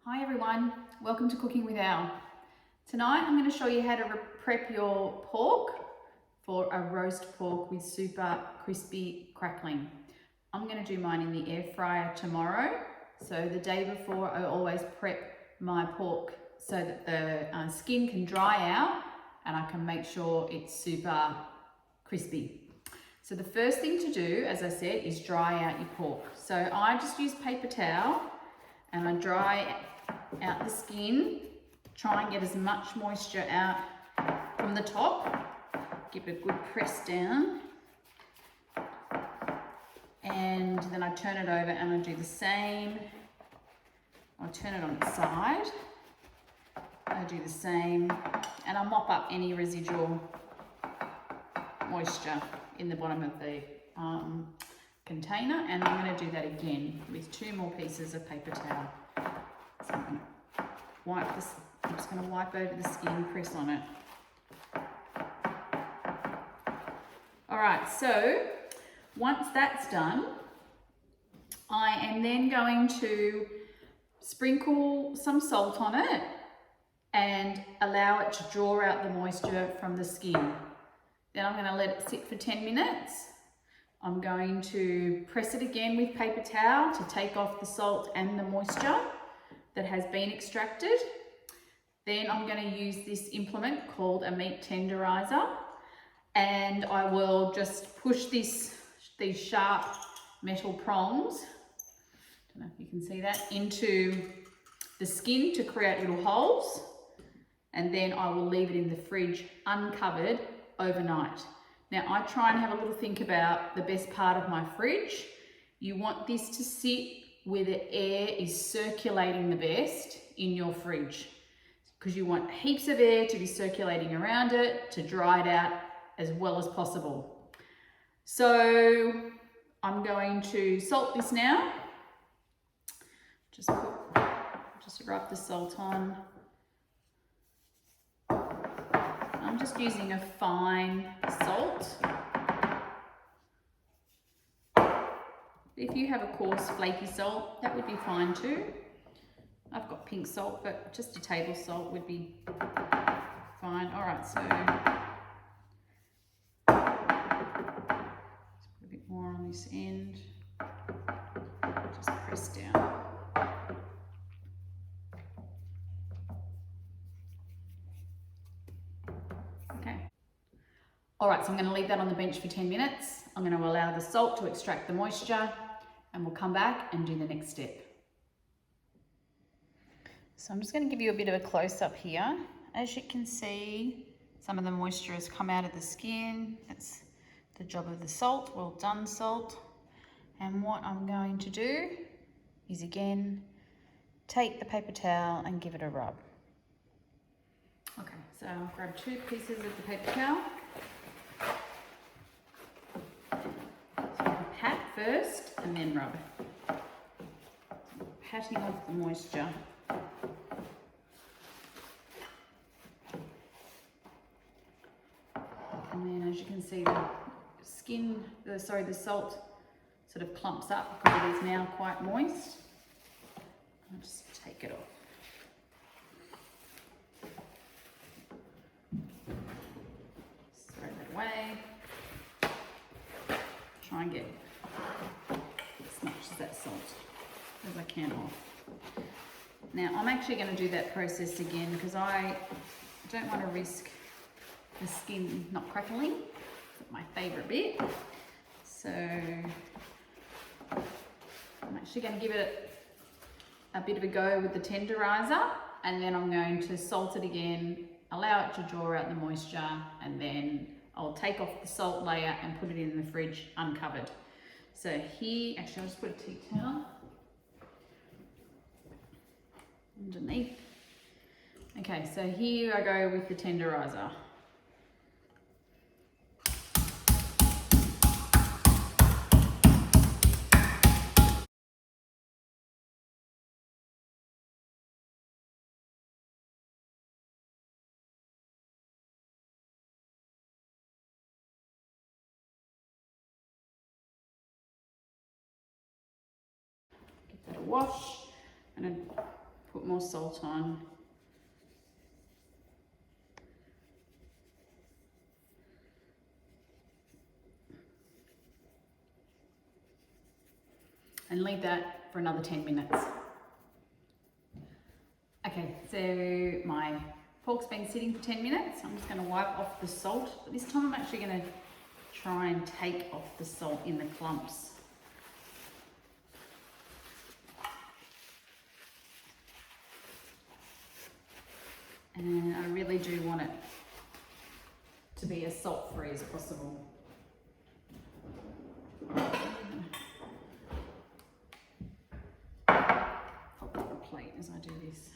Hi everyone, welcome to Cooking with Al. Tonight I'm going to show you how to prep your pork for a roast pork with super crispy crackling. I'm going to do mine in the air fryer tomorrow. So the day before I always prep my pork so that the skin can dry out and I can make sure it's super crispy. So the first thing to do, as I said, is dry out your pork. So I just use paper towel and I dry out the skin, try and get as much moisture out from the top, give it a good press down, and then I turn it over and I do the same. I turn it on its side, I do the same, and I mop up any residual moisture in the bottom of the container, and I'm going to do that again with 2 more pieces of paper towel. So I'm going to wipe this, I'm just going to wipe over the skin, press on it. Alright, so once that's done, I am then going to sprinkle some salt on it and allow it to draw out the moisture from the skin. Then I'm going to let it sit for 10 minutes. I'm going to press it again with paper towel to take off the salt and the moisture that has been extracted. Then I'm going to use this implement called a meat tenderiser, and I will just push these sharp metal prongs, I don't know if you can see that, into the skin to create little holes, and then I will leave it in the fridge uncovered overnight. Now I try and have a little think about the best part of my fridge. You want this to sit where the air is circulating the best in your fridge, because you want heaps of air to be circulating around it to dry it out as well as possible. So I'm going to salt this now. Just rub the salt on. I'm just using a fine salt. If you have a coarse flaky salt, that would be fine too. I've got pink salt, but just a table salt would be fine. All right, so let's put a bit more on this end. Just press down. Okay. All right, so I'm going to leave that on the bench for 10 minutes. I'm going to allow the salt to extract the moisture, and we'll come back and do the next step. So I'm just going to give you a bit of a close-up here. As you can see, some of the moisture has come out of the skin. That's the job of the salt. Well done, salt. And what I'm going to do is, again, take the paper towel and give it a rub. Okay, so I'll grab 2 pieces of the paper towel. So pat first and then rub. Patting off the moisture. And then, as you can see, the salt sort of clumps up because it is now quite moist. I'll just take it off. Throw that away. Try and get as much of that salt as I can off. Now, I'm actually going to do that process again because I don't want to risk the skin not crackling. That's my favourite bit. So I'm actually going to give it a bit of a go with the tenderiser, and then I'm going to salt it again, allow it to draw out the moisture, and then I'll take off the salt layer and put it in the fridge uncovered. So here, actually I'll just put a tea towel underneath. Okay, so here I go with the tenderiser. Give that a wash and put more salt on. And leave that for another 10 minutes. Okay, so my pork's been sitting for 10 minutes. I'm just going to wipe off the salt, but this time I'm actually going to try and take off the salt in the clumps. And I really do want it to be as salt-free as possible. Pop up a plate as I do this.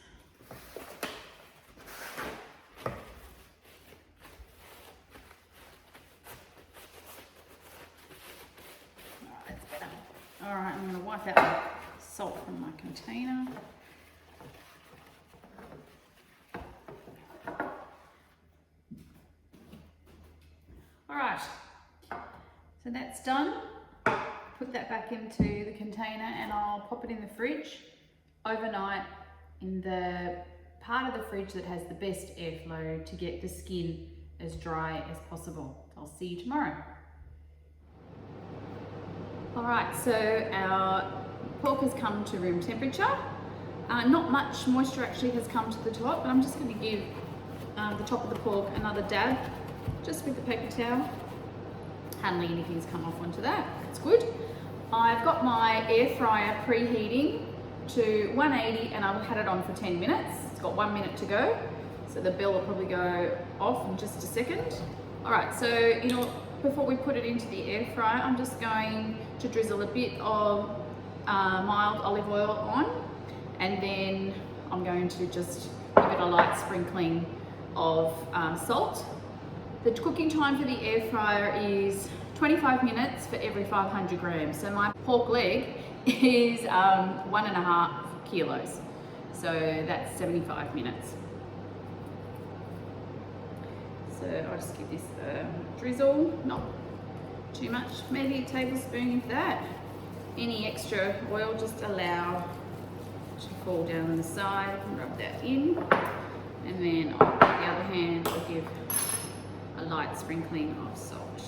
That's better. All right, I'm going to wipe out the salt from my container. So that's done. Put that back into the container and I'll pop it in the fridge overnight in the part of the fridge that has the best airflow to get the skin as dry as possible. I'll see you tomorrow. All right, so our pork has come to room temperature. Not much moisture actually has come to the top, but I'm just going to give the top of the pork another dab just with the paper towel. Hardly anything's come off onto that. It's good. I've got my air fryer preheating to 180 and I've had it on for 10 minutes. It's got 1 minute to go. So the bell will probably go off in just a second. All right, so before we put it into the air fryer, I'm just going to drizzle a bit of mild olive oil on, and then I'm going to just give it a light sprinkling of salt. The cooking time for the air fryer is 25 minutes for every 500 grams. So my pork leg is 1.5 kilos. So that's 75 minutes. So I'll just give this a drizzle, not too much, maybe a tablespoon of that. Any extra oil, just allow to fall down the side and rub that in. And then on the other hand, I'll give a light sprinkling of salt.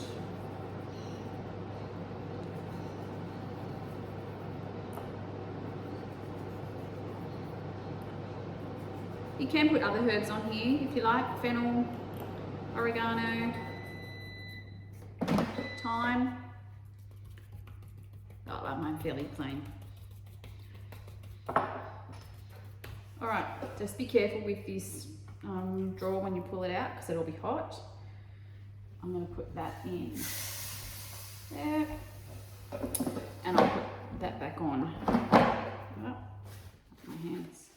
You can put other herbs on here if you like, fennel, oregano, thyme. Oh, I like mine fairly plain. All right, just be careful with this drawer when you pull it out because it'll be hot. I'm going to put that in there and I'll put that back on. Oh, my hands.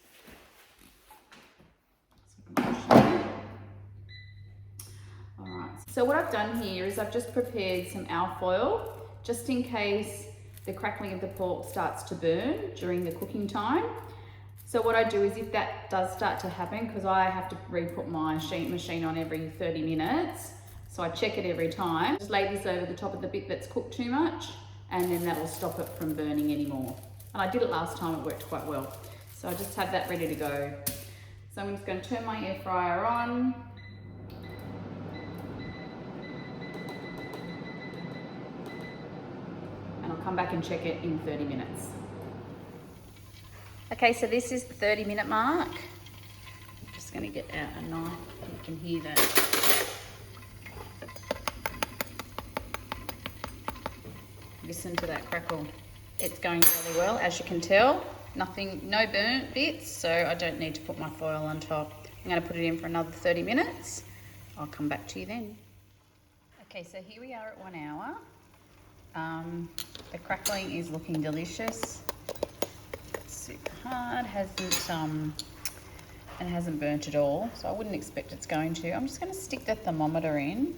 Alright, so what I've done here is I've just prepared some alfoil just in case the crackling of the pork starts to burn during the cooking time. So what I do is if that does start to happen, because I have to re-put my machine on every 30 minutes, so I check it every time. Just lay this over the top of the bit that's cooked too much, and then that'll stop it from burning anymore. And I did it last time, it worked quite well. So I just have that ready to go. So I'm just going to turn my air fryer on. And I'll come back and check it in 30 minutes. Okay, so this is the 30-minute mark. I'm just going to get out a knife, you can hear that. Listen to that crackle. It's going really well, as you can tell. No burnt bits, so I don't need to put my foil on top. I'm going to put it in for another 30 minutes. I'll come back to you then. Okay, so here we are at 1 hour. The crackling is looking delicious. It's super hard, and hasn't burnt at all, so I wouldn't expect it's going to. I'm just going to stick the thermometer in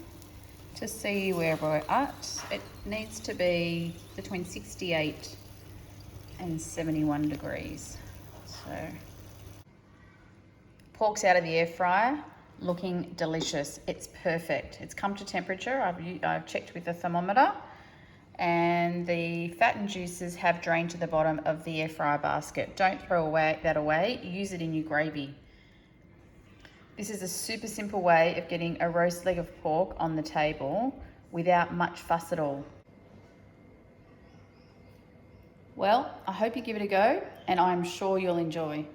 to see where we're at. It needs to be between 68 and 71 degrees. So pork's out of the air fryer, looking delicious. It's perfect. It's come to temperature. I've checked with the thermometer, and the fat fat and juices have drained to the bottom of the air fryer basket. Don't throw that away, use it in your gravy. This is a super simple way of getting a roast leg of pork on the table without much fuss at all. Well, I hope you give it a go and I'm sure you'll enjoy.